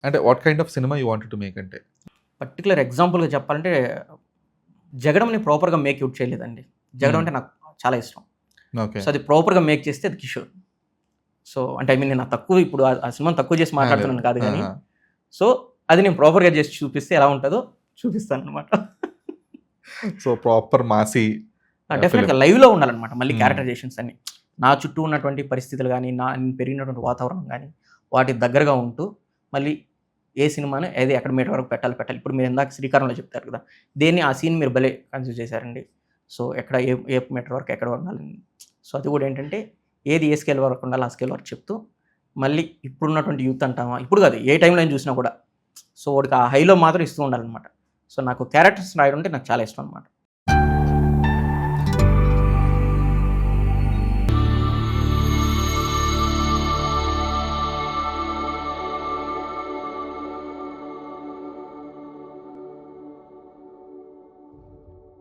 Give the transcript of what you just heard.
అంటే what kind of cinema you wanted to make అంటే? Particular ఎగ్జాంపుల్‌గా చెప్పాలంటే 'జగడంని' ప్రాపర్‌గా మేక్‌ఔట్ చేయలేదండి. 'జగడం' హ్మ్. అంటే నాకు చాలా ఇష్టం. ఓకే. సో, అది ప్రాపర్‌గా మేక్ చేస్తే అది 'కిషోర్.' సో, అంటే ఐ మీన్ నేను తక్కువ ఇప్పుడు ఆ సినిమాని తక్కువ చేసి ఆ! లేదు. మాట్లాడుతున్నాను కాదు ఆ! గానీ, ఆ! సో, అది నేను ప్రాపర్‌గా చేసి చూపిస్తే ఎలా ఉంటదో చూపిస్తాననమాట. So, proper Masih film. డెఫినెట్‌గా లైవ్‌లో ఉండాలనమాట మళ్ళీ హ్మ్. క్యారెక్టరైజేషన్స్ అన్నీ. నా చుట్టూ ఉన్నటువంటి పరిస్థితులు గానీ, నేను పెరిగినటువంటి వాతావరణం గానీ, వాటికి దగ్గరగా ఉంటూ మళ్ళీ ఏ సినిమాని ఏది ఎక్కడ మీటర్ వరకు పెట్టాలి. ఇప్పుడు మీరు ఇందాక 'శ్రీకారంలో' చెప్పారు కదా! దేన్ని ఆ సీన్ మీరు భలే కన్సిడర్ చేశారండి. సో, ఎక్కడ ఏ మీటర్ వరకు ఎక్కడ ఉండాలని. సో, అది కూడా ఏంటంటే ఏది ఏ స్కేల్ వరకు ఉండాలో ఆ స్కేల్ వరకు చెప్తూ, మళ్ళీ ఇప్పుడున్నటువంటి యూత్ అంటామా ఇప్పుడు కాదు ఏ టైంలో అయినా చూసినా కూడా. సో, వాడికి ఆ హైలో మాత్రం ఇస్తూ ఉండాలనమాట. సో, నాకు క్యారెక్టర్స్ రాయడం అంటే నాకు చాలా ఇష్టం అనమాట.